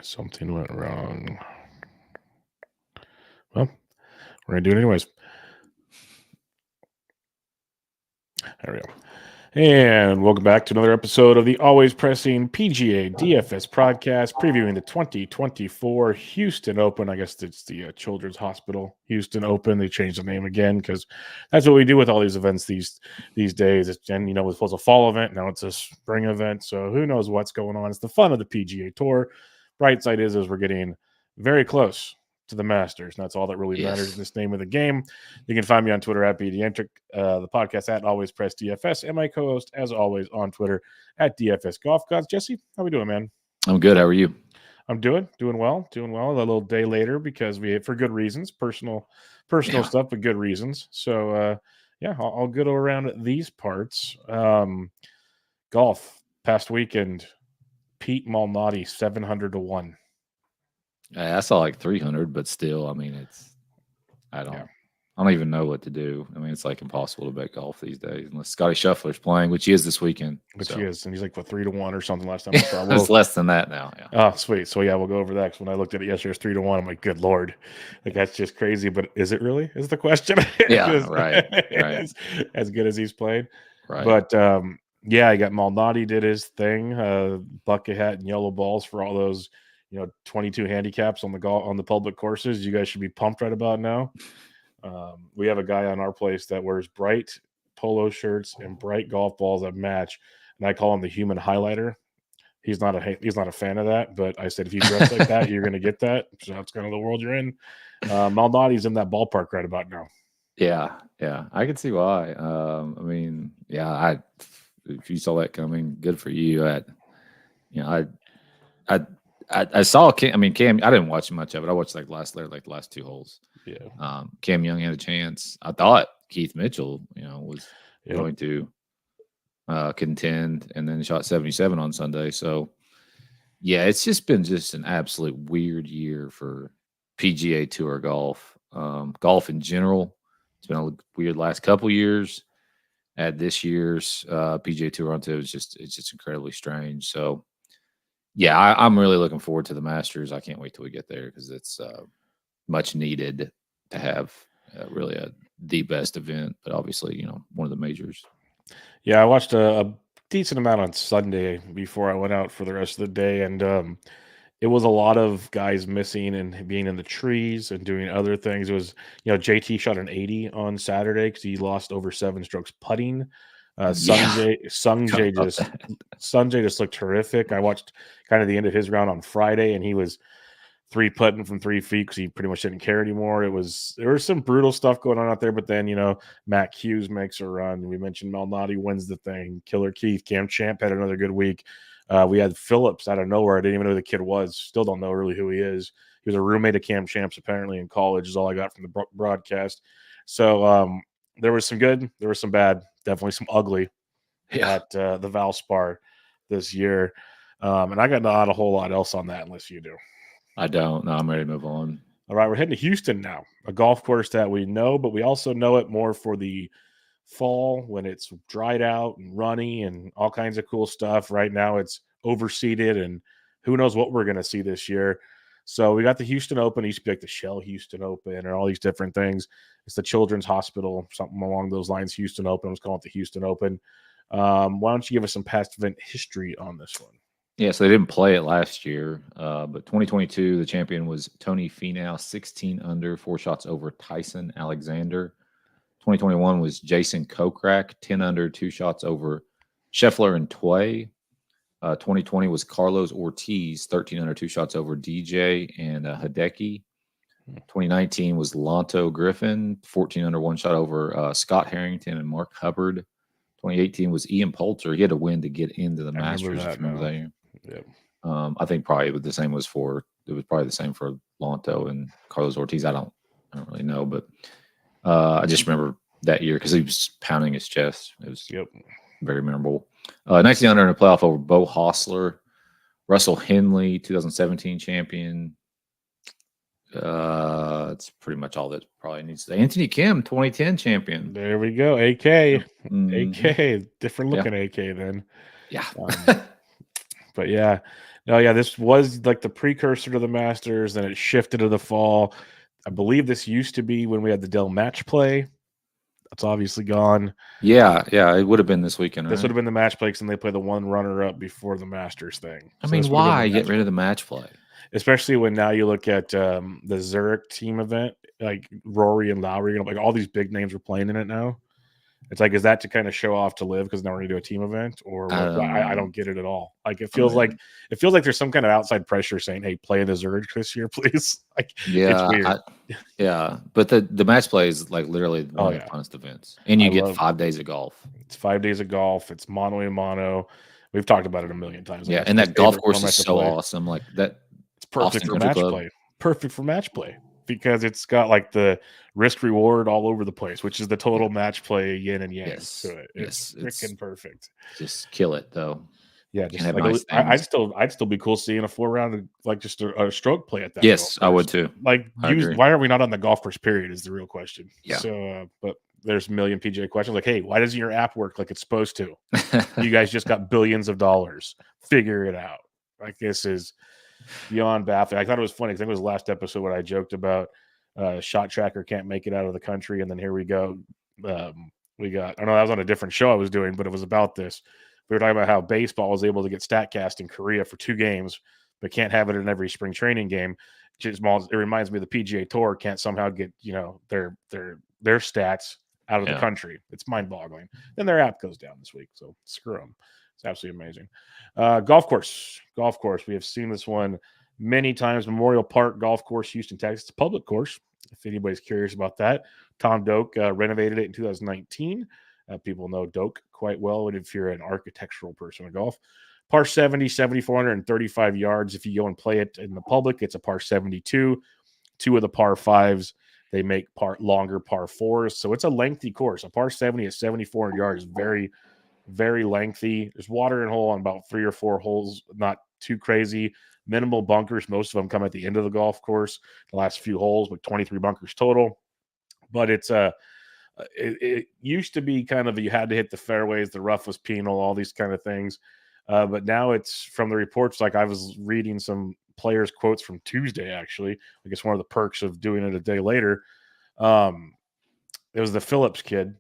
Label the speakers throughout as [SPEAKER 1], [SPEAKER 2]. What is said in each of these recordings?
[SPEAKER 1] Something went wrong. Well, we're going to do it anyways. There we go. And welcome back to another episode of the Always Pressing PGA DFS podcast, previewing the 2024 Houston Open. I guess it's the Children's Hospital Houston Open. They changed the name again because that's what we do with all these events these days. And, it was a fall event. Now it's a spring event. So who knows what's going on. It's the fun of the PGA Tour. Bright side is we're getting very close to the Masters. And that's all that really matters in this name of the game. You can find me on Twitter at BDentric, the podcast at Always Press DFS, and my co-host, as always, on Twitter at DFS Golf Gods. Jesse, how we doing, man?
[SPEAKER 2] I'm good. How are you?
[SPEAKER 1] I'm doing well. A little day later because for good reasons, personal stuff, but good reasons. So, I'll go around these parts. Golf past weekend, Pete Malnati 700-1.
[SPEAKER 2] I saw like 300, but still, I mean, I don't even know what to do. I mean, it's like impossible to bet golf these days unless Scotty Scheffler's playing, which he is this weekend.
[SPEAKER 1] Which he is, and he's like 3-1 or something last time I saw.
[SPEAKER 2] It's less than that now. Yeah.
[SPEAKER 1] Oh, sweet. So we'll go over that because when I looked at it yesterday, it's 3-1. I'm like, good Lord, like that's just crazy. But is it really? Is the question?
[SPEAKER 2] Yeah, right.
[SPEAKER 1] As good as he's played,
[SPEAKER 2] right?
[SPEAKER 1] But I got Malnati did his thing, bucket hat and yellow balls for all those 22 handicaps on the public courses. You guys should be pumped right about now. We have a guy on our place that wears bright polo shirts and bright golf balls that match, and I call him the human highlighter. He's not a fan of that, but I said if you dress like that, you're going to get that. So that's kind of the world you're in. Malnati's in that ballpark right about now.
[SPEAKER 2] Yeah, I can see why. If you saw that coming, good for you. I saw Cam. I mean, Cam. I didn't watch much of it. I watched the last two holes.
[SPEAKER 1] Yeah.
[SPEAKER 2] Cam Young had a chance. I thought Keith Mitchell, was going to contend, and then shot 77 on Sunday. So, it's just been an absolute weird year for PGA Tour golf. Golf in general, it's been a weird last couple years. At this year's PGA Tour on tour, it's just incredibly strange. So. Yeah, I'm really looking forward to the Masters. I can't wait till we get there because it's much needed to have really the best event, but obviously, one of the majors.
[SPEAKER 1] Yeah, I watched a decent amount on Sunday before I went out for the rest of the day, and it was a lot of guys missing and being in the trees and doing other things. It was, JT shot an 80 on Saturday because he lost over 7 strokes putting. Sungjae just looked terrific. I watched kind of the end of his round on Friday, and he was 3-putting from 3 feet because he pretty much didn't care anymore. There was some brutal stuff going on out there, but then Matt Hughes makes a run. We mentioned Malnati wins the thing. Killer Keith, Cam Champ had another good week. We had Phillips out of nowhere. I didn't even know who the kid was. Still don't know really who he is. He was a roommate of Cam Champ's apparently in college. Is all I got from the broadcast. So there was some good, there was some bad. Definitely some ugly at the Valspar this year. And I got not a whole lot else on that unless you do.
[SPEAKER 2] I don't. No, I'm ready to move on.
[SPEAKER 1] All right, we're heading to Houston now, a golf course that we know, but we also know it more for the fall when it's dried out and runny and all kinds of cool stuff. Right now it's overseeded and who knows what we're going to see this year. So we got the Houston Open. It used to be like the Shell Houston Open and all these different things. It's the Children's Hospital, something along those lines. Houston Open. I was calling it the Houston Open. Why don't you give us some past event history on this one?
[SPEAKER 2] Yeah, so they didn't play it last year, but 2022, the champion was Tony Finau, 16 under, 4 shots over Tyson Alexander. 2021 was Jason Kokrak, 10 under, 2 shots over Scheffler and Tway. 2020 was Carlos Ortiz, 13 under, 2 shots over DJ and Hideki. 2019 was Lanto Griffin, 14 under, 1 shot over Scott Harrington and Mark Hubbard. 2018 was Ian Poulter. He had to win to get into the Masters. Remember that year?
[SPEAKER 1] Yep.
[SPEAKER 2] I think probably the same was for Lanto and Carlos Ortiz. I don't really know, but I just remember that year because he was pounding his chest. It was very memorable. 19 under in a playoff over Bo Hostler. Russell Henley, 2017 champion. That's pretty much all that probably needs to say. Anthony Kim, 2010 champion.
[SPEAKER 1] There we go. AK. AK. Different looking AK then.
[SPEAKER 2] Yeah.
[SPEAKER 1] But yeah, no, yeah, this was like the precursor to the Masters, then it shifted to the fall. I believe this used to be when we had the Dell Match Play. That's obviously gone.
[SPEAKER 2] Yeah, it would have been this weekend,
[SPEAKER 1] This would have
[SPEAKER 2] right?
[SPEAKER 1] been the match play, and they play the one runner up before the Masters thing.
[SPEAKER 2] I
[SPEAKER 1] So
[SPEAKER 2] mean,
[SPEAKER 1] this would have been
[SPEAKER 2] why
[SPEAKER 1] the
[SPEAKER 2] get
[SPEAKER 1] match
[SPEAKER 2] rid
[SPEAKER 1] play.
[SPEAKER 2] of the match play?
[SPEAKER 1] Especially when now you look at the Zurich team event, like Rory and Lowry, like all these big names are playing in it now. It's like, is that to kind of show off to live because now we're gonna do a team event, or what? I don't get it at all. Like it
[SPEAKER 2] I
[SPEAKER 1] feels
[SPEAKER 2] mean,
[SPEAKER 1] like there's some kind of outside pressure saying, "Hey, play the Zurich this year, please." Like it's
[SPEAKER 2] yeah,
[SPEAKER 1] weird.
[SPEAKER 2] but the match play is like literally one
[SPEAKER 1] Oh
[SPEAKER 2] of the
[SPEAKER 1] yeah,
[SPEAKER 2] funnest events, and
[SPEAKER 1] I
[SPEAKER 2] you get
[SPEAKER 1] love.
[SPEAKER 2] 5 days of golf.
[SPEAKER 1] It's 5 days of golf. It's mono and mono. We've talked about it a million times. Like
[SPEAKER 2] Yeah,
[SPEAKER 1] that's
[SPEAKER 2] and
[SPEAKER 1] my
[SPEAKER 2] that golf
[SPEAKER 1] favorite
[SPEAKER 2] course is
[SPEAKER 1] format to
[SPEAKER 2] so
[SPEAKER 1] play.
[SPEAKER 2] awesome. Like that
[SPEAKER 1] It's perfect
[SPEAKER 2] Austin
[SPEAKER 1] for
[SPEAKER 2] Country
[SPEAKER 1] match
[SPEAKER 2] Club.
[SPEAKER 1] play. Perfect for match play because it's got like the risk reward all over the place, which is the total match play yin and yang
[SPEAKER 2] Yes,
[SPEAKER 1] to it. It's freaking perfect.
[SPEAKER 2] Just kill it though.
[SPEAKER 1] Yeah,
[SPEAKER 2] Can't
[SPEAKER 1] just
[SPEAKER 2] have
[SPEAKER 1] like
[SPEAKER 2] nice
[SPEAKER 1] I'd
[SPEAKER 2] things.
[SPEAKER 1] still be cool seeing a 4 round like just a stroke play at that golf
[SPEAKER 2] Yes, I would
[SPEAKER 1] course.
[SPEAKER 2] too.
[SPEAKER 1] Like
[SPEAKER 2] I agree.
[SPEAKER 1] why are we not on the golf course period is the real question.
[SPEAKER 2] Yeah.
[SPEAKER 1] So but there's a million PGA questions like, hey, why doesn't your app work like it's supposed to? You guys just got billions of dollars. Figure it out. Like this is beyond baffling. I thought it was funny because I think it was the last episode when I joked about Shot Tracker can't make it out of the country, and then here we go. We got. I know that was on a different show I was doing, but it was about this. We were talking about how baseball was able to get StatCast in Korea for 2 games, but can't have it in every spring training game. It reminds me of the PGA Tour can't somehow get their stats out of the country. It's mind-boggling. Then their app goes down this week, so screw them. It's absolutely amazing. Golf course. We have seen this one many times. Memorial Park Golf Course, Houston, Texas. It's a public course. If anybody's curious about that, Tom Doak renovated it in 2019. People know Doak quite well, and if you're an architectural person of golf. Par 70, 7,435 yards. If you go and play it in the public, it's a par 72. 2 of the par 5s, they make longer par 4s. So it's a lengthy course. A par 70 at 7,400 yards is very, very lengthy. There's water and hole on about 3 or 4 holes, not too crazy. Minimal bunkers. Most of them come at the end of the golf course, the last few holes, with 23 bunkers total. But it used to be kind of you had to hit the fairways, the rough was penal, all these kind of things. But now it's from the reports, like I was reading some players' quotes from Tuesday, actually. I guess one of the perks of doing it a day later. It was the Phillips kid.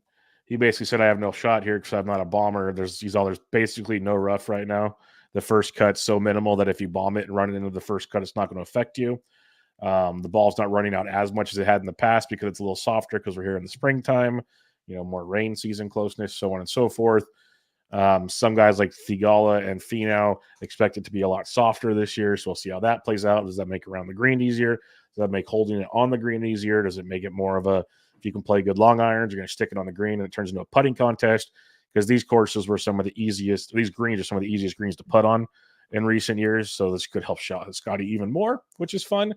[SPEAKER 1] He basically said, I have no shot here because I'm not a bomber. There's basically no rough right now. The first cut's so minimal that if you bomb it and run it into the first cut, it's not going to affect you. The ball's not running out as much as it had in the past because it's a little softer because we're here in the springtime, more rain season closeness, so on and so forth. Some guys like Thigala and Finau expect it to be a lot softer this year, so we'll see how that plays out. Does that make around the green easier? Does that make holding it on the green easier? Does it make it more of a, if you can play good long irons, you're going to stick it on the green and it turns into a putting contest? Because these courses were some of the easiest, these greens are some of the easiest greens to putt on in recent years, so this could help Scotty even more, which is fun.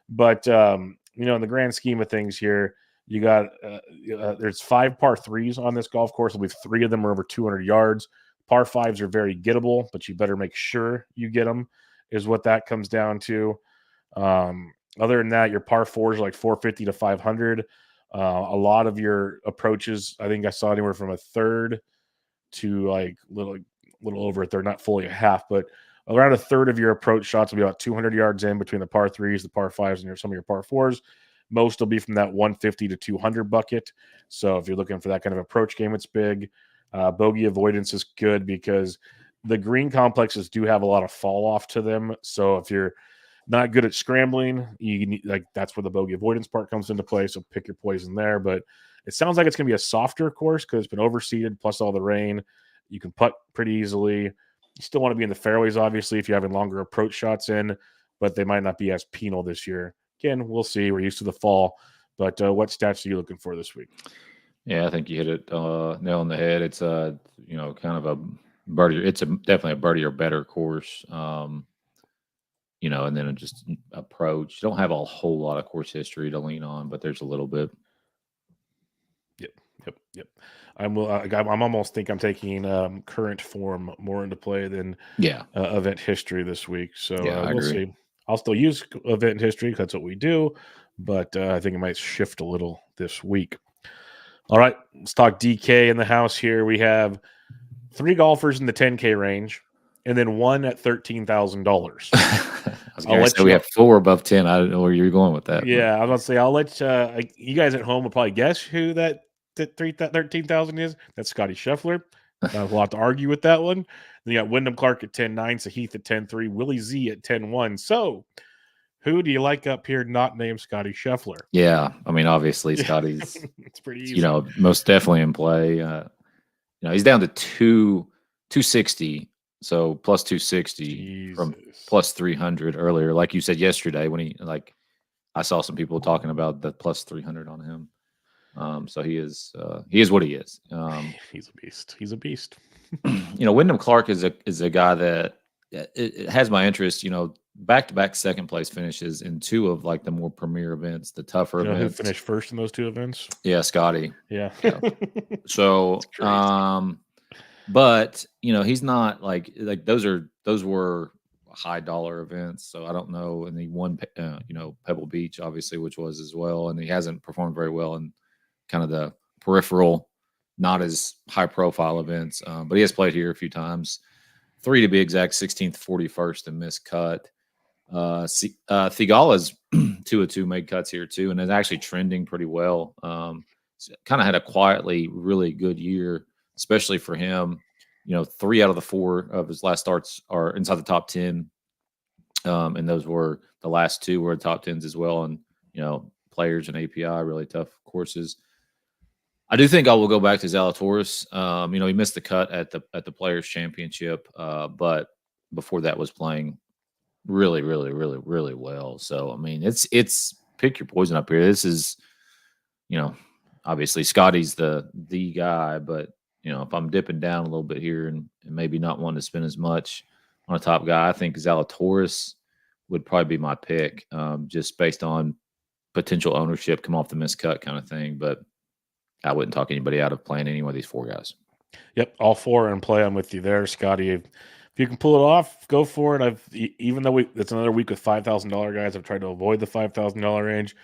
[SPEAKER 1] But in the grand scheme of things here, you got there's 5 par 3s on this golf course. I believe 3 of them are over 200 yards. Par 5s are very gettable, but you better make sure you get them, is what that comes down to. Other than that, your par 4s are like 450 to 500. A lot of your approaches, I think I saw anywhere from a third to like little over a third, not fully a half, but around a third of your approach shots will be about 200 yards in between the par 3s, the par 5s, and some of your par 4s. Most will be from that 150 to 200 bucket. So if you're looking for that kind of approach game, it's big. Bogey avoidance is good because the green complexes do have a lot of fall off to them. So if you're not good at scrambling, you need, that's where the bogey avoidance part comes into play. So pick your poison there. But it sounds like it's going to be a softer course because it's been overseeded plus all the rain. You can putt pretty easily. You still want to be in the fairways, obviously, if you're having longer approach shots in, but they might not be as penal this year. Again, we'll see. We're used to the fall. But what stats are you looking for this week?
[SPEAKER 2] Yeah, I think you hit it nail on the head. It's kind of a birdie. It's definitely a birdie or better course. And then just approach. You don't have a whole lot of course history to lean on, but there's a little bit.
[SPEAKER 1] Yep. I'm almost think I'm taking current form more into play than event history this week. So we'll see. I'll still use event history because that's what we do, but I think it might shift a little this week. All right, let's talk DK in the house here. We have 3 golfers in the 10K range, and then one at $13,000.
[SPEAKER 2] I'll let you. We have 4 above 10. I don't know where you're going with that.
[SPEAKER 1] Yeah, I was going to say I'll let you guys at home will probably guess who that 13,000 is. That's Scotty Scheffler. Not a lot to argue with that one. Then you got Wyndham Clark at 10-9, Sahith at 10-3, Willie Z at 10-1. So, who do you like up here not named Scotty Scheffler?
[SPEAKER 2] Yeah, I mean, obviously Scotty's
[SPEAKER 1] it's pretty easy.
[SPEAKER 2] Most definitely in play. He's down to 260, so plus 260 from plus 300 earlier. Like you said yesterday, when I saw some people talking about the plus 300 on him. So he is what he is.
[SPEAKER 1] He's a beast. He's a beast.
[SPEAKER 2] Wyndham Clark is a guy that it has my interest. Back-to-back second place finishes in 2 of the more premier events, the tougher events.
[SPEAKER 1] Who finished first in those 2 events?
[SPEAKER 2] Yeah, Scotty.
[SPEAKER 1] Yeah.
[SPEAKER 2] So, but he's not those were high dollar events. So I don't know. And he won, Pebble Beach, obviously, which was as well. And he hasn't performed very well in kind of the peripheral, not as high profile events. But he has played here a few times, 3 to be exact, 16th, 41st, and missed cut. Thigala's 2 of 2 made cuts here too, and is actually trending pretty well. Kind of had a quietly really good year, especially for him. 3 out of the 4 of his last starts are inside the top 10, and those were the last 2 were top 10s as well. And Players and API, really tough courses. I do think I will go back to Zalatoris. He missed the cut at the Players Championship, but before that was playing really, really, really, really well. So I mean, it's pick your poison up here. This is, obviously Scotty's the guy, but if I'm dipping down a little bit here and maybe not wanting to spend as much on a top guy, I think Zalatoris would probably be my pick, just based on potential ownership, come off the miscut kind of thing. But I wouldn't talk anybody out of playing any one of these 4 guys.
[SPEAKER 1] Yep, all 4 are in play. I'm with you there, Scotty. If you can pull it off, go for it. Even though it's another week with $5,000 guys, I've tried to avoid the $5,000 range.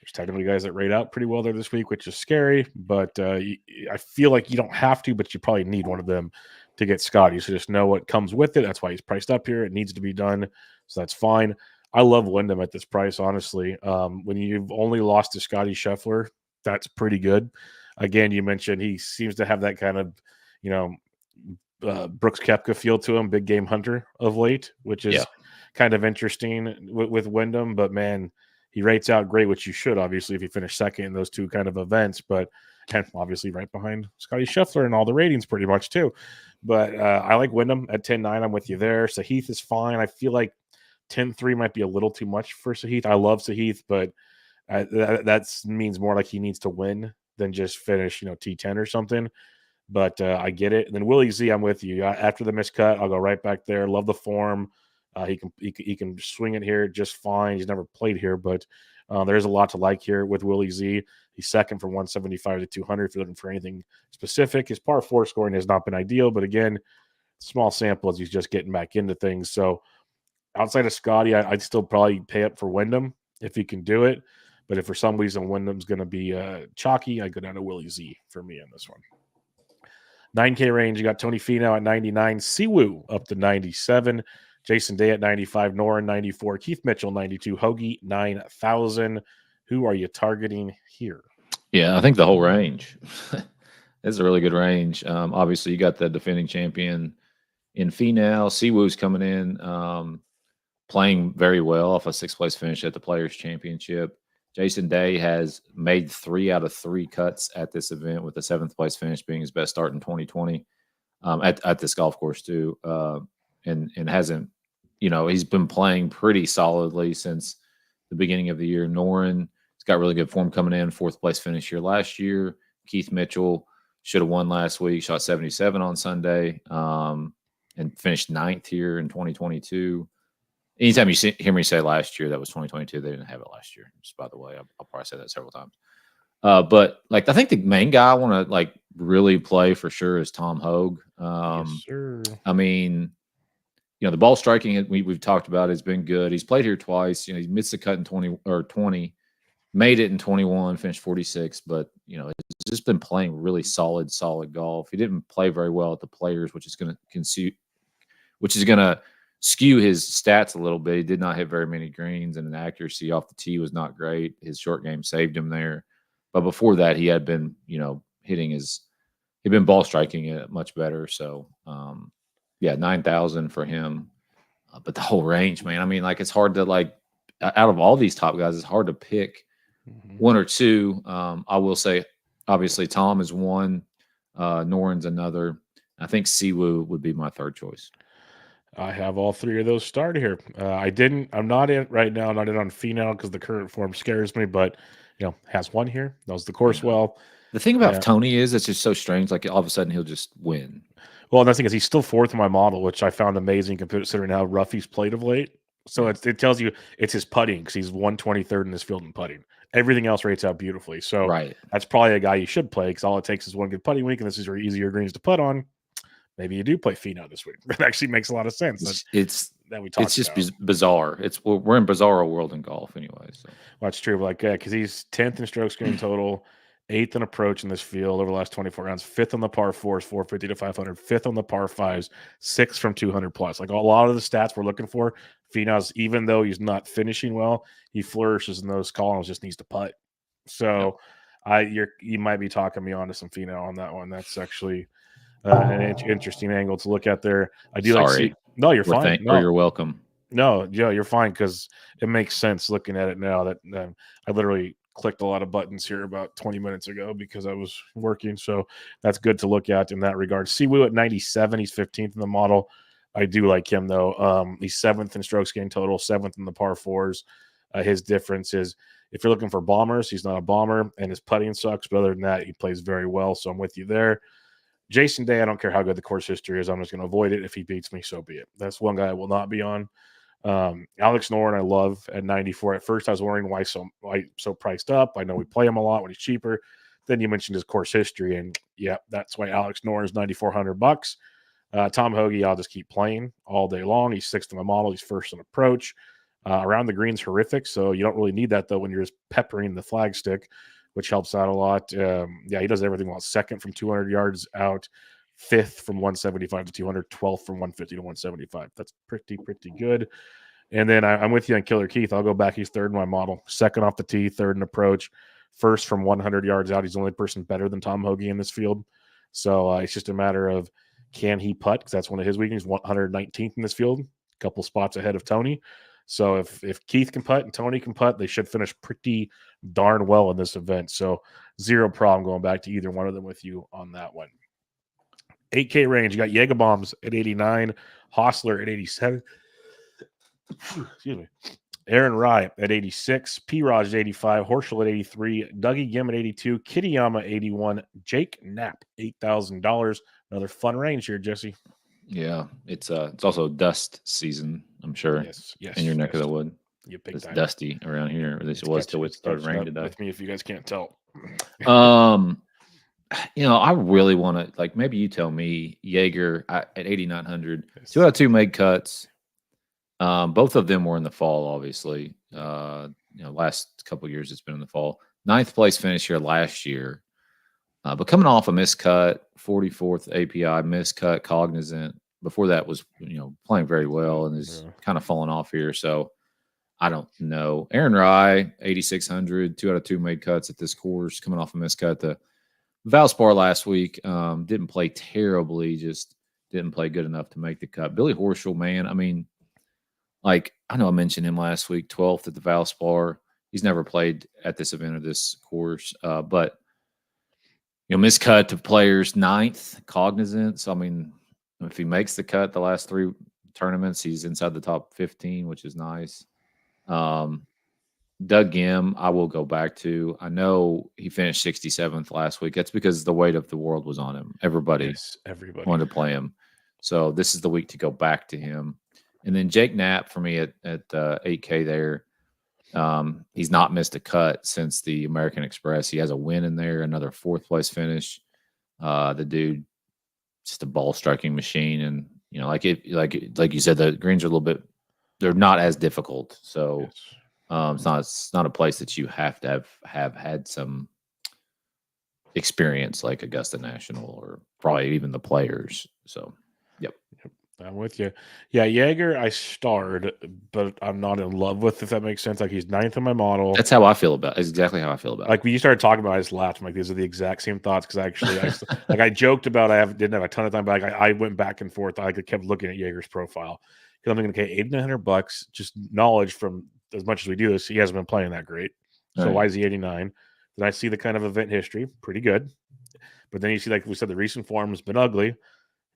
[SPEAKER 1] There's technically guys that rate out pretty well there this week, which is scary. But I feel like you don't have to, but you probably need one of them to get Scotty. So just know what comes with it. That's why he's priced up here. It needs to be done, so that's fine. I love Wyndham at this price, honestly. When you've only lost to Scotty Scheffler, that's pretty good. Again, you mentioned he seems to have that kind of, Brooks Koepka feel to him, big game hunter of late, which is kind of interesting with Wyndham. But man, he rates out great, which you should obviously if you finish second in those 2 kind of events. But and obviously right behind Scotty Scheffler and all the ratings pretty much too. But I like Wyndham at 10-9. I'm with you there. Sahith is fine. I feel like 10-3 might be a little too much for Sahith. I love Sahith, but that means more like he needs to win than just finish, T10 or something. But I get it. And then Willie Z, I'm with you. After the miscut, I'll go right back there. Love the form. He can swing it here just fine. He's never played here, but there's a lot to like here with Willie Z. He's second from 175 to 200. If you're looking for anything specific, his par 4 scoring has not been ideal, but again, small sample as he's just getting back into things. So outside of Scotty, I'd still probably pay up for Wyndham if he can do it. But if for some reason Wyndham's going to be chalky, I go down to Willie Z for me on this one. 9K range, you got Tony Finau at 99, Siwoo up to 97, Jason Day at 95, Noren 94, Keith Mitchell 92, Hoagie 9,000. Who are you targeting here?
[SPEAKER 2] Yeah, I think the whole range. It's a really good range. Obviously, you got the defending champion in Finau. Siwoo's coming in, playing very well off a 6th place finish at the Players Championship. Jason Day has made 3 out of 3 cuts at this event, with the 7th place finish being his best start in 2020 at this golf course too. And hasn't, he's been playing pretty solidly since the beginning of the year. Noren has got really good form coming in, 4th place finish here last year. Keith Mitchell should have won last week, shot 77 on Sunday, and finished 9th here in 2022. Anytime you hear me say last year, that was 2022. They didn't have it last year. Just by the way, I'll probably say that several times. But I think the main guy I want to really play for sure is Tom Hogue.
[SPEAKER 1] Yes, sir.
[SPEAKER 2] I mean, the ball striking we've talked about has been good. He's played here twice. He missed the cut in 20, made it in 21, finished 46. But he's just been playing really solid golf. He didn't play very well at the Players, which is going to which is going to skew his stats a little bit. He did not hit very many greens, and an accuracy off the tee was not great. His short game saved him there. But before that, he had been, he'd been ball striking it much better. So, 9,000 for him. But the whole range, man, I mean, like, it's hard to, like, out of all these top guys, it's hard to pick one or two. I will say, obviously, Tom is one, Noren's another. I think Siwoo would be my third choice.
[SPEAKER 1] I have all three of those started here. I'm not in right now, not in on Finau because the current form scares me, but has one here, knows the course well.
[SPEAKER 2] The thing about Tony is it's just so strange. Like, all of a sudden he'll just win.
[SPEAKER 1] Well, and the thing is, he's still fourth in my model, which I found amazing considering how rough he's played of late. So it tells you it's his putting because he's 123rd in this field in putting. Everything else rates out beautifully. So that's probably a guy you should play because all it takes is one good putting week, and this is your easier greens to putt on. Maybe you do play Finau this week. That actually makes a lot of sense.
[SPEAKER 2] It's just bizarre. We're in bizarre world in golf anyway. So
[SPEAKER 1] well, that's true. Like, because he's 10th in strokes gained total, 8th in approach in this field over the last 24 rounds, 5th on the par fours, 450 to 500, 5th on the par fives, 6th from 200 plus. Like a lot of the stats we're looking for, Finau's, even though he's not finishing well, he flourishes in those columns. Just needs to putt. So, you might be talking me onto some Finau on that one. That's actually an interesting angle to look at there. I do no, you're fine.
[SPEAKER 2] No, you're welcome.
[SPEAKER 1] No, you're fine because it makes sense looking at it now that I literally clicked a lot of buttons here about 20 minutes ago because I was working. So that's good to look at in that regard. Siwoo at 97. He's 15th in the model. I do like him though. He's 7th in strokes gained total, 7th in the par fours. His difference is if you're looking for bombers, he's not a bomber and his putting sucks. But other than that, he plays very well. So I'm with you there. Jason Day, I don't care how good the course history is. I'm just going to avoid it. If he beats me, so be it. That's one guy I will not be on. Alex Noren, I love at 94. At first, I was wondering why so priced up. I know we play him a lot when he's cheaper. Then you mentioned his course history, and that's why Alex Noren is $9,400. Tom Hoge, I'll just keep playing all day long. He's 6th in my model. He's 1st in approach. Around the green's horrific, so you don't really need that though when you're just peppering the flagstick, which helps out a lot. He does everything well. 2nd from 200 yards out, 5th from 175 to 200, 12th from 150 to 175. That's pretty good. And then I'm with you on Killer Keith. I'll go back. He's 3rd in my model. 2nd off the tee, 3rd in approach, 1st from 100 yards out. He's the only person better than Tom Hoge in this field. So it's just a matter of can he putt, because that's one of his weaknesses, 119th in this field, a couple spots ahead of Tony. So if Keith can putt and Tony can putt, they should finish pretty darn well in this event. So zero problem going back to either one of them with you on that one. 8K range, you got Jägerbombs at 89, Hostler at 87. Excuse me. Aaron Rye at 86, P-Raj at 85, Horschel at 83, Dougie Gim at 82, Kitayama 81, Jake Knapp $8,000. Another fun range here, Jesse.
[SPEAKER 2] Yeah, it's also dust season, I'm sure.
[SPEAKER 1] Yes,
[SPEAKER 2] in your neck of the wood.
[SPEAKER 1] It's
[SPEAKER 2] dusty around here. At least it was till it started raining today.
[SPEAKER 1] With me, if you guys can't tell.
[SPEAKER 2] I really want to, like, maybe you tell me, Jaeger at 8,900, 2 out of 2 made cuts. Both of them were in the fall, obviously. Last couple of years it's been in the fall. 9th place finish here last year. But coming off a miscut, 44th API, miscut, Cognizant. Before that was, playing very well and is kind of falling off here. So I don't know. Aaron Rye, 8,600, 2 out of 2 made cuts at this course, coming off a miscut. The Valspar last week didn't play terribly, just didn't play good enough to make the cut. Billy Horschel, man, I mean, like, I know I mentioned him last week, 12th at the Valspar. He's never played at this event or this course, but miscut to players 9th, Cognizant. So, I mean, if he makes the cut the last 3 tournaments, he's inside the top 15, which is nice. Doug Gim, I will go back to. I know he finished 67th last week. That's because the weight of the world was on him. Everybody wanted to play him. So this is the week to go back to him. And then Jake Knapp for me at 8K there. He's not missed a cut since the American Express. He has a win in there, another 4th place finish. The dude, just a ball striking machine, and like you said, the greens are a little bit. They're not as difficult, so it's not a place that you have to have had some experience like Augusta National or probably even the Players. So, yep.
[SPEAKER 1] I'm with you. Yeah, Jaeger, I starred, but I'm not in love with, if that makes sense. Like, he's ninth in my model.
[SPEAKER 2] That's how I feel about it. That's exactly how I feel about it.
[SPEAKER 1] Like, when you started talking about it, I just laughed. I'm like, these are the exact same thoughts, because I joked about didn't have a ton of time, but like, I went back and forth. I kept looking at Jaeger's profile because I'm thinking, okay, $8,900, just knowledge from as much as we do this. He hasn't been playing that great. So
[SPEAKER 2] Right.
[SPEAKER 1] why is he 89? Then I see the kind of event history, pretty good. But then you see, like we said, the recent form has been ugly.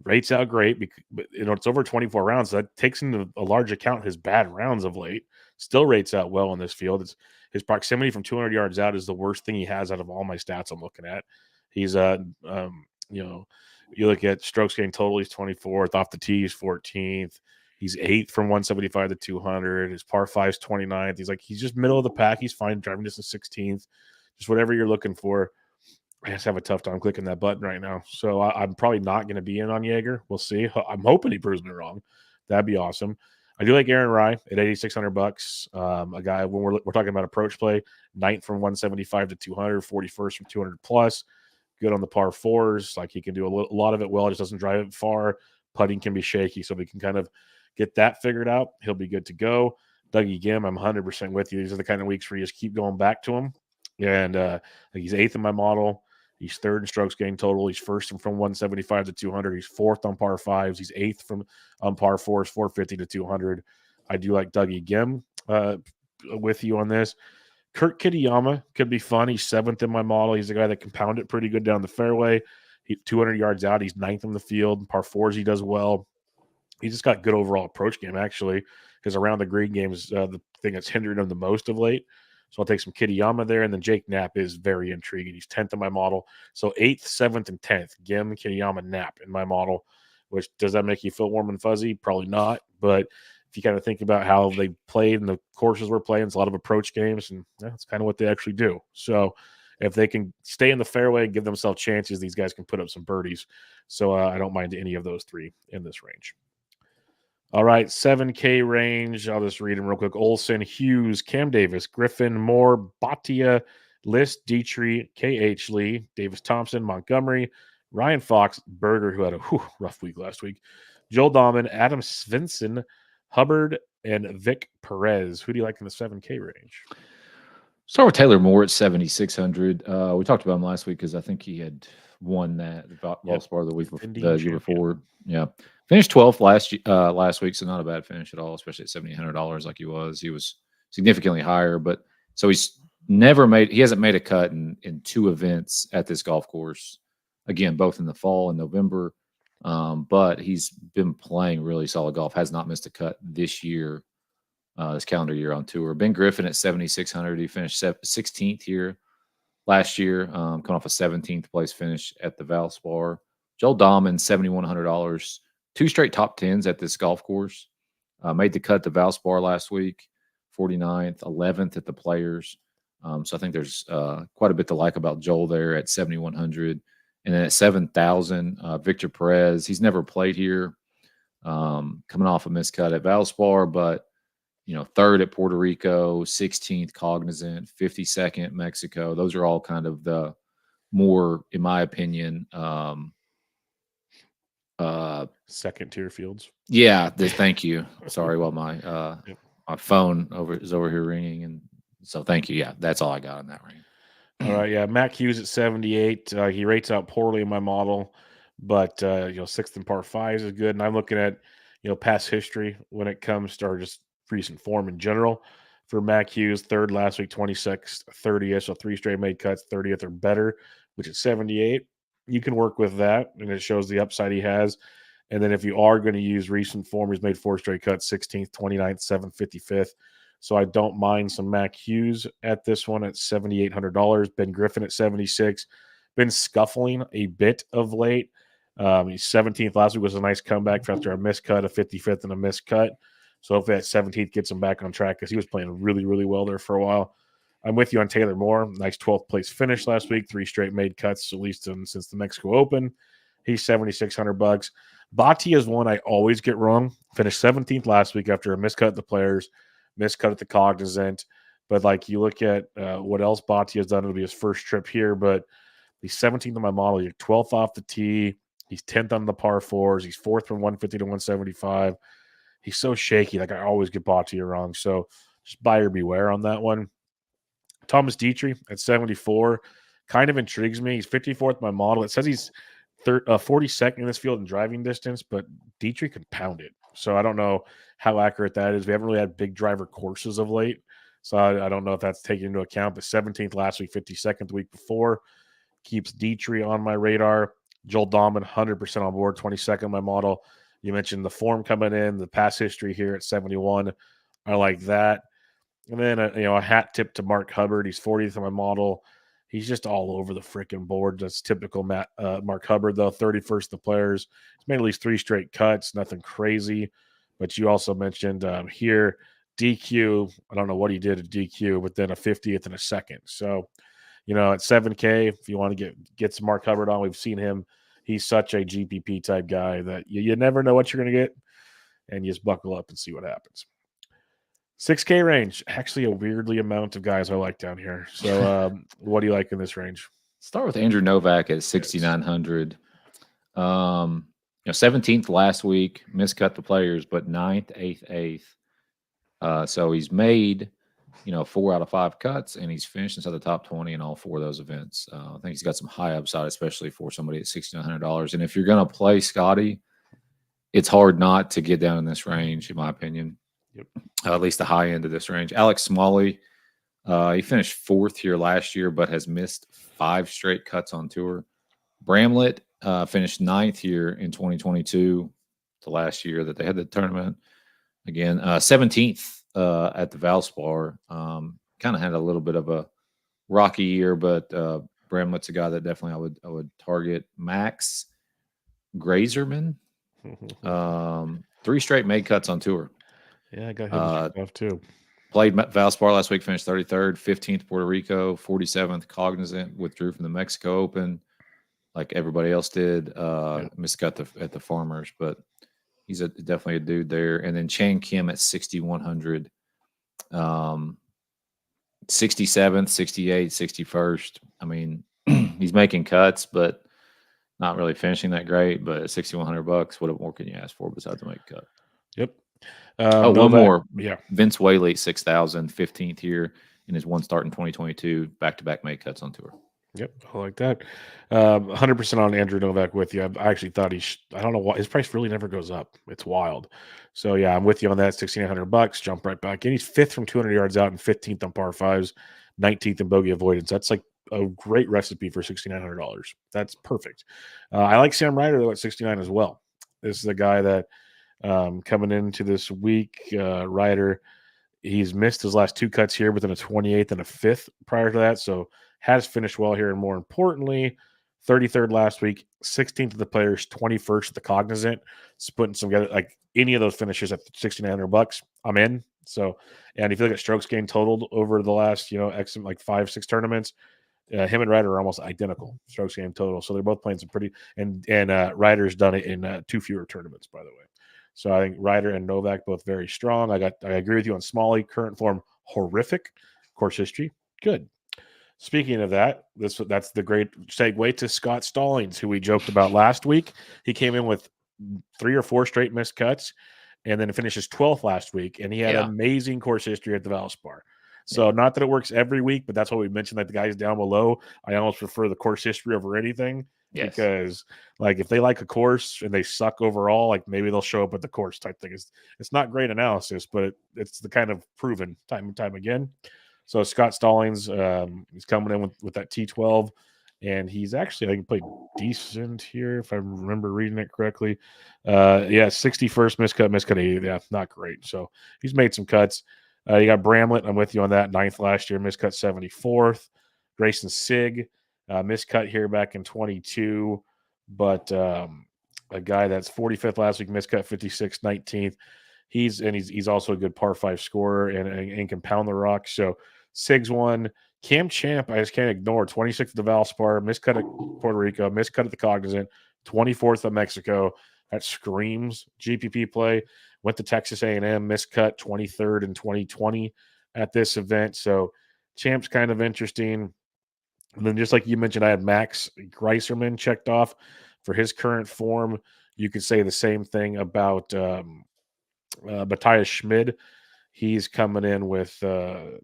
[SPEAKER 1] Rates out great, but it's over 24 rounds. So that takes into a large account his bad rounds of late. Still rates out well in this field. It's his proximity from 200 yards out is the worst thing he has out of all my stats I'm looking at. He's you know, you look at strokes gained total, he's 24th. Off the tee, he's 14th. He's 8th from 175 to 200. His par 5's 29th. He's just middle of the pack. He's fine. Driving distance 16th. Just whatever you're looking for. I just have a tough time clicking that button right now. So I'm probably not going to be in on Jaeger. We'll see. I'm hoping he proves me wrong. That'd be awesome. I do like Aaron Rye at $8,600. A guy, when we're talking about approach play, 9th from 175 to 200, 41st from 200 plus. Good on the par fours. Like, he can do a lot of it well. Just doesn't drive it far. Putting can be shaky, so we can kind of get that figured out. He'll be good to go. Dougie Gim, I'm 100% with you. These are the kind of weeks where you just keep going back to him. And he's 8th in my model. He's 3rd in strokes gained total. He's 1st from 175 to 200. He's 4th on par 5s. He's 8th on par 4s, 450 to 200. I do like Dougie Gim with you on this. Kurt Kitayama could be fun. He's 7th in my model. He's a guy that can pound it pretty good down the fairway. 200 yards out. He's 9th in the field. Par 4s, he does well. He's just got good overall approach game, actually, because around the green game is the thing that's hindered him the most of late. So I'll take some Kitayama there. And then Jake Knapp is very intriguing. He's 10th in my model. So 8th, 7th, and 10th. Gim, Kitayama, Knapp in my model. Which, does that make you feel warm and fuzzy? Probably not. But if you kind of think about how they played and the courses we're playing, it's a lot of approach games. And that's kind of what they actually do. So if they can stay in the fairway and give themselves chances, these guys can put up some birdies. So I don't mind any of those three in this range. All right, 7K range. I'll just read them real quick. Olson, Hughes, Cam Davis, Griffin, Moore, Bhatia, List, Dietrich, K.H. Lee, Davis Thompson, Montgomery, Ryan Fox, Berger, who had a rough week last week, Joel Dahman, Adam Svensson, Hubbard, and Vic Perez. Who do you like in the 7K range?
[SPEAKER 2] Start with Taylor Moore at 7,600. We talked about him last week because I think he had won that Valspar the year before. Yeah. Finished 12th last week, so not a bad finish at all, especially at $7,800 like he was. He was significantly higher, but so he hasn't made a cut in 2 events at this golf course. Again, both in the fall and November. But he's been playing really solid golf, has not missed a cut this year, this calendar year on tour. Ben Griffin at 7,600. He finished 16th here last year, coming off a 17th place finish at the Valspar. Joel Dahman, $7,100. 2 straight top 10s at this golf course. Made the cut to Valspar last week, 49th, 11th at the Players. So I think there's quite a bit to like about Joel there at 7,100. And then at 7,000, Victor Perez. He's never played here, coming off a miscut at Valspar, but 3rd at Puerto Rico, 16th Cognizant, 52nd Mexico. Those are all kind of the more, in my opinion,
[SPEAKER 1] second tier fields.
[SPEAKER 2] Yeah, thank you. Sorry, well, my phone is over here ringing, and so thank you. Yeah, that's all I got on that ring.
[SPEAKER 1] All right, yeah, Matt Hughes at 78. He rates out poorly in my model, but 6th in par 5s is good. And I'm looking at past history when it comes to, or just recent form in general for Matt Hughes. 3rd last week, 26th, 30th, so 3 straight made cuts, 30th or better, which is 78. You can work with that, and it shows the upside he has. And then if you are going to use recent form, he's made 4 straight cuts, 16th, 29th, 7th, 55th. So I don't mind some Mac Hughes at this one at $7,800. Ben Griffin at 76. Been scuffling a bit of late. He's 17th last week, was a nice comeback after a miscut, a 55th and a miscut. So hopefully that 17th gets him back on track because he was playing really, really well there for a while. I'm with you on Taylor Moore. Nice 12th place finish last week. 3 straight made cuts, at least since the Mexico Open. He's $7,600. Bhatia is one I always get wrong. Finished 17th last week after a miscut at the Players, miscut at the Cognizant. But you look at what else Bhatia has done. It'll be his first trip here, but he's 17th on my model. You're 12th off the tee, He's 10th on the par fours. He's 4th from 150 to 175. He's so shaky. Like I always get bought to you wrong. So just buyer beware on that one. Thomas Dietrich at 74 kind of intrigues me. He's 54th my model. It says he's 42nd in this field in driving distance, but Dietrich can pound it. So I don't know how accurate that is. We haven't really had big driver courses of late. So I don't know if that's taken into account. But 17th last week, 52nd the week before. Keeps Dietrich on my radar. Joel Dahman, 100% on board, 22nd my model. You mentioned the form coming in, the past history here at 71. I like that. And then, a hat tip to Mark Hubbard. He's 40th on my model. He's just all over the freaking board. That's typical Mark Hubbard, though. 31st the players. He's made at least 3 straight cuts. Nothing crazy. But you also mentioned here, DQ. I don't know what he did at DQ, but then a 50th and a second. So, at 7K, if you want to get some Mark Hubbard on, we've seen him. He's such a GPP type guy that you never know what you're going to get, and you just buckle up and see what happens. 6K range, actually a weirdly amount of guys I like down here. So what do you like in this range?
[SPEAKER 2] Start with Andrew Novak at 6,900. 17th last week, miscut the players, but 9th, 8th, 8th. So he's made, 4 out of 5 cuts, and he's finished inside the top 20 in all 4 of those events. I think he's got some high upside, especially for somebody at $6,900. And if you're going to play Scotty, it's hard not to get down in this range, in my opinion.
[SPEAKER 1] Yep.
[SPEAKER 2] At least the high end of this range. Alex Smalley, he finished 4th here last year, but has missed 5 straight cuts on tour. Bramlett finished 9th here in 2022, the last year that they had the tournament. Again, 17th at the Valspar. Kind of had a little bit of a rocky year, but Bramlett's a guy that definitely I would target. Max Grazerman, 3 straight made cuts on tour.
[SPEAKER 1] Yeah, I got him stuff too.
[SPEAKER 2] Played Valspar last week, finished 33rd, 15th Puerto Rico, 47th Cognizant, withdrew from the Mexico Open like everybody else did. Miscut at the Farmers, but he's definitely a dude there. And then Chan Kim at 6,100, 67th, 68th, 61st. I mean, he's making cuts, but not really finishing that great. But at $6,100, what more can you ask for besides a make cut?
[SPEAKER 1] Yep.
[SPEAKER 2] One more.
[SPEAKER 1] Yeah.
[SPEAKER 2] Vince Whaley, 6,000, 15th here in his one start in 2022, back-to-back make cuts on tour.
[SPEAKER 1] Yep, I like that. 100% on Andrew Novak with you. I actually thought I don't know why his price really never goes up. It's wild. So yeah, I'm with you on that. $1,600. Jump right back in. He's 5th from 200 yards out and 15th on par 5s, 19th in bogey avoidance. That's like a great recipe for $6,900. That's perfect. I like Sam Ryder though at 69 as well. This is a guy that coming into this week, Ryder, he's missed his last 2 cuts here, within a 28th and a 5th prior to that. So has finished well here, and more importantly, 33rd last week, 16th of the players, 21st the Cognizant. Putting some together, like any of those finishes at $6,900, I'm in. So, and if you look at strokes gained totaled over the last, like 5-6 tournaments, him and Ryder are almost identical strokes gained total. So they're both playing some pretty, and Ryder's done it in 2 fewer tournaments, by the way. So I think Ryder and Novak both very strong. I agree with you on Smalley. Current form horrific. Course history good. Speaking of that, that's the great segue to Scott Stallings, who we joked about last week. He came in with 3 or 4 straight missed cuts, and then finishes 12th last week, and he had amazing course history at the Valspar. So not that it works every week, but that's what we mentioned. Like the guys down below, I almost prefer the course history over anything. Yes. Because like if they like a course and they suck overall, like maybe they'll show up at the course type thing. It's not great analysis, but it's the kind of proven time and time again. So Scott Stallings, he's coming in with that T12, and he's actually, I think, played decent here if I remember reading it correctly. 61st miscut 80. Yeah, not great. So he's made some cuts. You got Bramlett. I'm with you on that. 9th last year, miscut 74th. Grayson Sigg, miscut here back in 22, but a guy that's 45th last week, miscut 56th, 19th. He's also a good par 5 scorer and can pound the rock. So Sigg's one. Cam Champ, I just can't ignore. 26th at the Valspar, miscut at Puerto Rico, miscut at the Cognizant, 24th at Mexico. That screams GPP play. Went to Texas A&M, miscut 23rd in 2020 at this event. So Champ's kind of interesting. And then just like you mentioned, I had Max Greiserman checked off For his current form, you could say the same thing about Matthias Schmid. He's coming in with a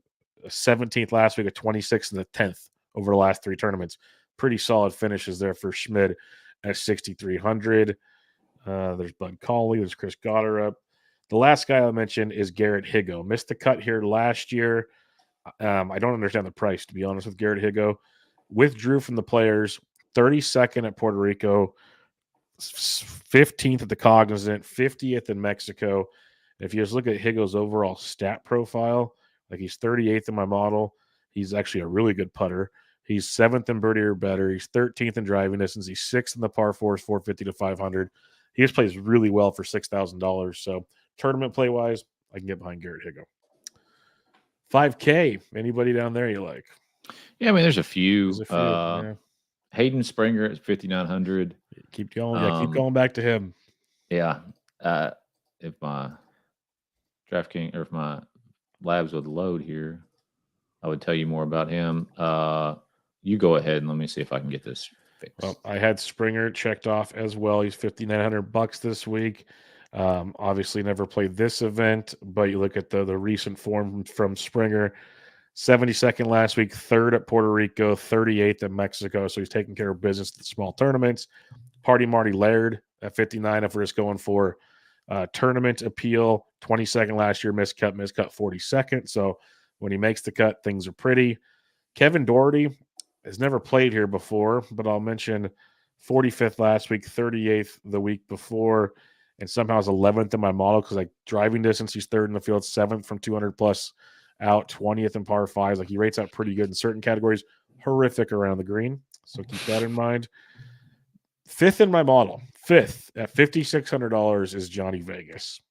[SPEAKER 1] 17th last week, a 26th, and the 10th over the last 3 tournaments. Pretty solid finishes there for Schmid at 6,300. There's Bud Cauley. There's Chris Gotterup. The last guy I'll mention is Garrett Higgo. Missed the cut here last year. I don't understand the price, to be honest, with Garrett Higgo. Withdrew from the Players, 32nd at Puerto Rico, 15th at the Cognizant, 50th in Mexico. If you just look at Higgo's overall stat profile, like he's 38th in my model. He's actually a really good putter. He's 7th in birdie or better. He's 13th in driving distance. He's 6th in the par 4s, 450 to 500. He just plays really well for $6,000. So tournament play wise, I can get behind Garrett Higgo. 5K. Anybody down there you like?
[SPEAKER 2] Yeah, I mean, there's a few.
[SPEAKER 1] Yeah.
[SPEAKER 2] Hayden Springer at 5,900.
[SPEAKER 1] Keep going. Keep going back to him.
[SPEAKER 2] Yeah. If my DraftKings or if my labs would load here, I would tell you more about him. You go ahead and let me see if I can get this fixed.
[SPEAKER 1] Well, I had Springer checked off as well. He's $5,900 this week. Obviously, never played this event, but you look at the recent form from Springer. 72nd last week, 3rd at Puerto Rico, 38th in Mexico. So he's taking care of business at the small tournaments. Party Marty Laird at 59 if we're just going for tournament appeal. 22nd last year, miscut 42nd. So when he makes the cut, things are pretty. Kevin Doherty has never played here before, but I'll mention 45th last week, 38th the week before, and somehow is 11th in my model because like driving distance, he's 3rd in the field, 7th from 200 plus out, 20th in par 5s. Like he rates out pretty good in certain categories, horrific around the green. So keep that in mind. 5th in my model, 5th at $5,600 is Johnny Vegas.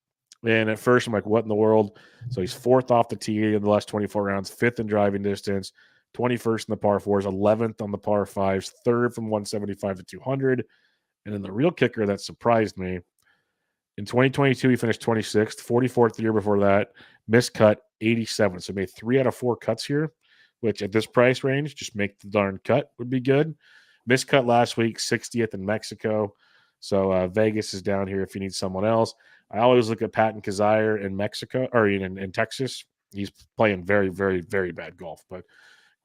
[SPEAKER 1] And at first, I'm like, what in the world? So he's 4th off the tee in the last 24 rounds, 5th in driving distance, 21st in the par 4s, 11th on the par 5s, 3rd from 175 to 200. And then the real kicker that surprised me, in 2022, he finished 26th, 44th the year before that, missed cut 87. So made 3 out of 4 cuts here, which at this price range, just make the darn cut would be good. Missed cut last week, 60th in Mexico. So Vegas is down here if you need someone else. I always look at Patton Kizzire in Mexico or in Texas. He's playing very, very, very bad golf, but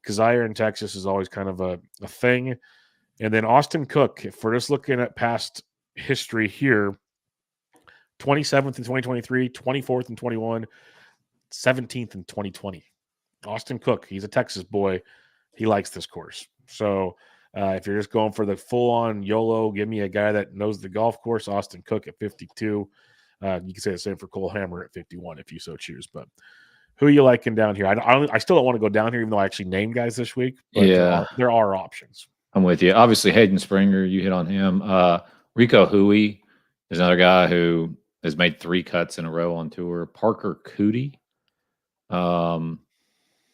[SPEAKER 1] Kizzire in Texas is always kind of a thing. And then Austin Cook, if we're just looking at past history here, 27th in 2023, 24th in 21, 17th in 2020. Austin Cook, he's a Texas boy. He likes this course. So if you're just going for the full-on YOLO, give me a guy that knows the golf course, Austin Cook at 52. You can say the same for Cole Hammer at 51 if you so choose. But who are you liking down here? I still don't want to go down here, even though I actually named guys this week. But there are options.
[SPEAKER 2] I'm with you. Obviously, Hayden Springer, you hit on him. Rico Hui is another guy who has made 3 cuts in a row on tour. Parker Cootie.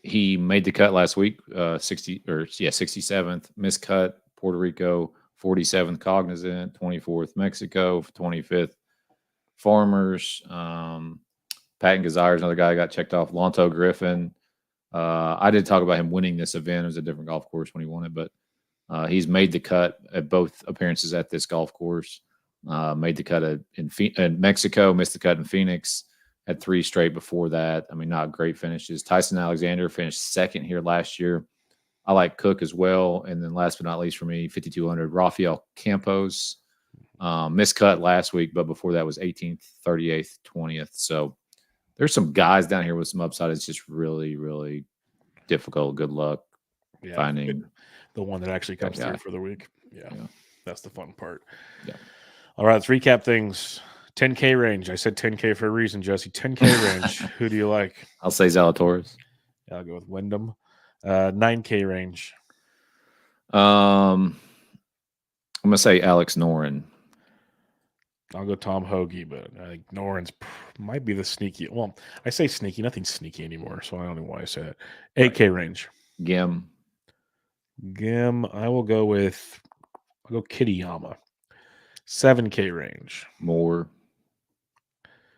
[SPEAKER 2] He made the cut last week, 67th, miscut, Puerto Rico, 47th Cognizant, 24th Mexico, 25th Farmers. Patton Kizzire is another guy who got checked off. Lonto Griffin. I did talk about him winning this event. It was a different golf course when he won it, but he's made the cut at both appearances at this golf course. Made the cut in Mexico, missed the cut in Phoenix, had 3 straight before that. I mean, not great finishes. Tyson Alexander finished 2nd here last year. I like Cook as well. And then last but not least for me, 5,200, Rafael Campos. Missed cut last week, but before that was 18th, 38th, 20th. So there's some guys down here with some upside. It's just really, really difficult. Good luck finding
[SPEAKER 1] the one that actually comes through for the week. Yeah, that's the fun part.
[SPEAKER 2] Yeah.
[SPEAKER 1] All right, let's recap things. 10K range. I said 10K for a reason, Jesse. 10K range. Who do you like?
[SPEAKER 2] I'll say Zalatoris.
[SPEAKER 1] Yeah, I'll go with Wyndham. 9K range.
[SPEAKER 2] I'm going to say Alex Noren.
[SPEAKER 1] I'll go Tom Hoagie, but I think Noren's might be the sneaky. Well, I say sneaky. Nothing's sneaky anymore, so I don't know why I say that. 8K range.
[SPEAKER 2] Gim.
[SPEAKER 1] I will go with Kitayama. 7K range.
[SPEAKER 2] Moore.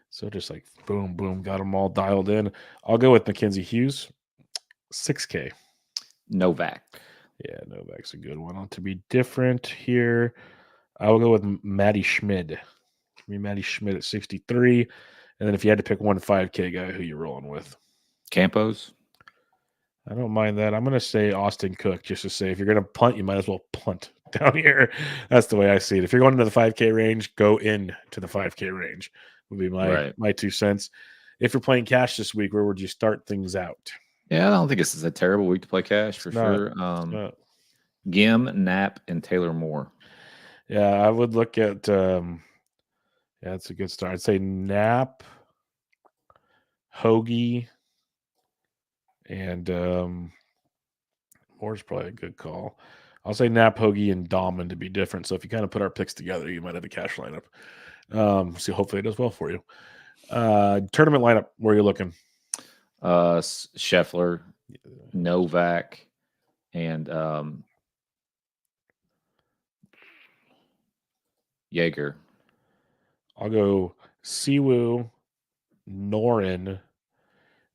[SPEAKER 1] So just like boom, boom, got them all dialed in. I'll go with Mackenzie Hughes. 6K.
[SPEAKER 2] Novak.
[SPEAKER 1] Yeah, Novak's a good one. To be different here, I will go with Matty Schmid. Give me Matty Schmid at 63. And then if you had to pick one 5K guy, who you rolling with?
[SPEAKER 2] Campos.
[SPEAKER 1] I don't mind that. I'm going to say Austin Cook just to say if you're going to punt, you might as well punt down here. That's the way I see it. If you're going into the 5K range, go into the 5K range would be my 2 cents. If you're playing cash this week, where would you start things out?
[SPEAKER 2] Yeah, I don't think this is a terrible week to play cash for sure. Gim, Knapp, and Taylor Moore.
[SPEAKER 1] Yeah, I would look at that's a good start. I'd say Knapp, Hoagie, and Moore's probably a good call. I'll say Knapp, Hoagie, and Dahlman to be different. So if you kind of put our picks together, you might have a cash lineup. So hopefully it does well for you. Tournament lineup, where are you looking?
[SPEAKER 2] Scheffler, Novak, and Jaeger.
[SPEAKER 1] I'll go Siwoo, Norin,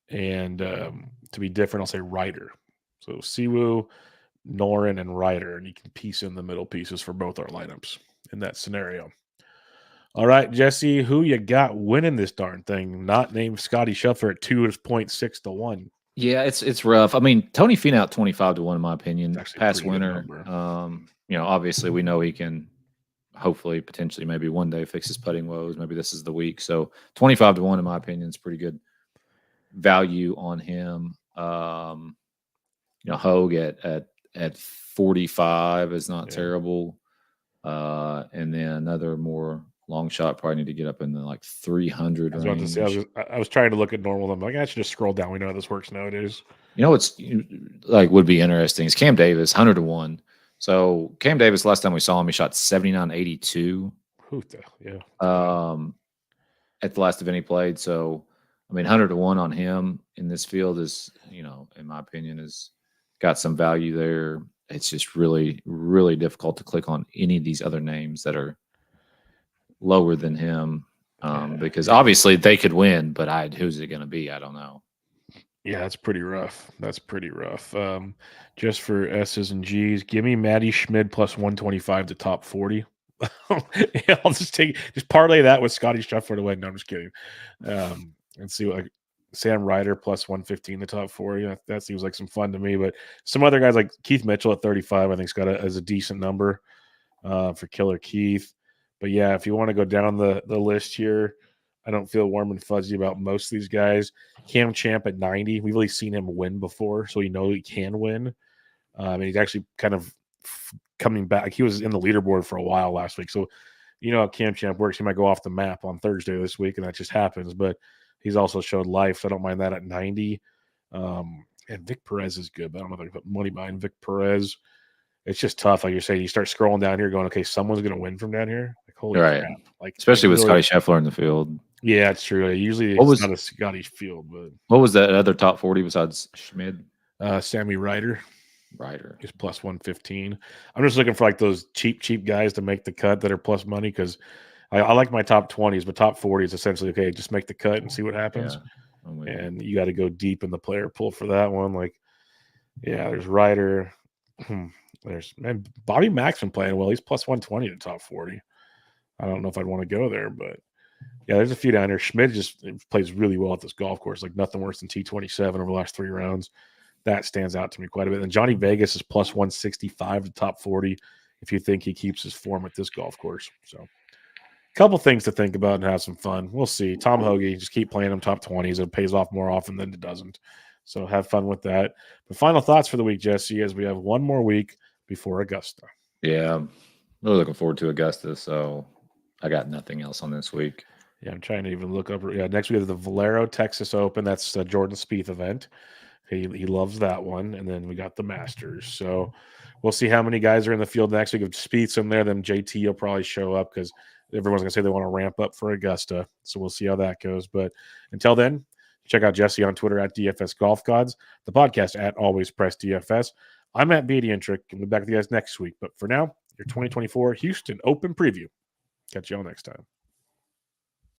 [SPEAKER 1] and to be different, I'll say Ryder. So Siwoo, Norin, and Ryder, and you can piece in the middle pieces for both our lineups in that scenario. All right, Jesse, who you got winning this darn thing? Not named Scotty Scheffler at 2.6 to 1.
[SPEAKER 2] Yeah, it's rough. I mean, Tony Finau 25 to 1 in my opinion. Past winner. Obviously we know he can hopefully potentially maybe one day fix his putting woes. Maybe this is the week. So 25 to 1 in my opinion is pretty good value on him. Hogue at 45 is not terrible. And then another more long shot probably need to get up in the 300 range.
[SPEAKER 1] I was trying to look at normal. I'm like, I should just scroll down. We know how this works nowadays.
[SPEAKER 2] What's would be interesting is Cam Davis 100 to 1. So Cam Davis, last time we saw him, he shot 79.82. At the last event he played. So I mean, 100 to 1 on him in this field is, in my opinion, is got some value there. It's just really, really difficult to click on any of these other names that are lower than him because obviously they could win, but who's it going to be? I don't know.
[SPEAKER 1] Yeah, that's pretty rough. Just for S's and G's, give me Matty Schmid plus 125 to top 40. I'll just parlay that with Scotty Scheffler to win. No, I'm just kidding. And see what Sam Ryder plus 115 the top 40. That seems like some fun to me. But some other guys like Keith Mitchell at 35, I think, has a decent number for Killer Keith. But yeah, if you want to go down the list here, I don't feel warm and fuzzy about most of these guys. Cam Champ at 90. We've really seen him win before, so we know he can win. And he's actually kind of coming back. He was in the leaderboard for a while last week. So how Cam Champ works. He might go off the map on Thursday this week, and that just happens. But he's also showed life, so I don't mind that at 90. And Vic Perez is good, but I don't know if I can put money behind Vic Perez. It's just tough. Like you're saying, you start scrolling down here going, okay, someone's going to win from down here. Like, holy crap.
[SPEAKER 2] Especially with Scotty Scheffler in the field.
[SPEAKER 1] Yeah, it's true. Usually it's not a Scotty field. But
[SPEAKER 2] what was that other top 40 besides Schmid?
[SPEAKER 1] Sammy Ryder. Is plus 115. I'm just looking for those cheap guys to make the cut that are plus money because I like my top 20s, but top 40 is essentially, okay, just make the cut and see what happens. Yeah, and you got to go deep in the player pool for that one. There's Ryder. There's Bobby Mack's been playing well. He's plus 120 to top 40. I don't know if I'd want to go there, but yeah, there's a few down there. Schmid just plays really well at this golf course, nothing worse than T27 over the last 3 rounds. That stands out to me quite a bit. And Johnny Vegas is plus 165 to top 40 if you think he keeps his form at this golf course. So a couple things to think about and have some fun. We'll see. Tom Hoagie, just keep playing him top 20s. It pays off more often than it doesn't. So have fun with that. But final thoughts for the week, Jesse, as we have one more week before Augusta.
[SPEAKER 2] Yeah, I'm really looking forward to Augusta. So I got nothing else on this week.
[SPEAKER 1] Yeah, I'm trying to even look up. Yeah, next week is the Valero Texas Open. That's the Jordan Spieth event. He loves that one. And then we got the Masters. So we'll see how many guys are in the field next week. If Spieth's in there, then JT will probably show up because everyone's going to say they want to ramp up for Augusta. So we'll see how that goes. But until then, check out Jesse on Twitter at DFS Golf Gods, the podcast at Always Press DFS. I'm at Bedientrick, and we'll be back with you guys next week. But for now, your 2024 Houston Open preview. Catch you all next time.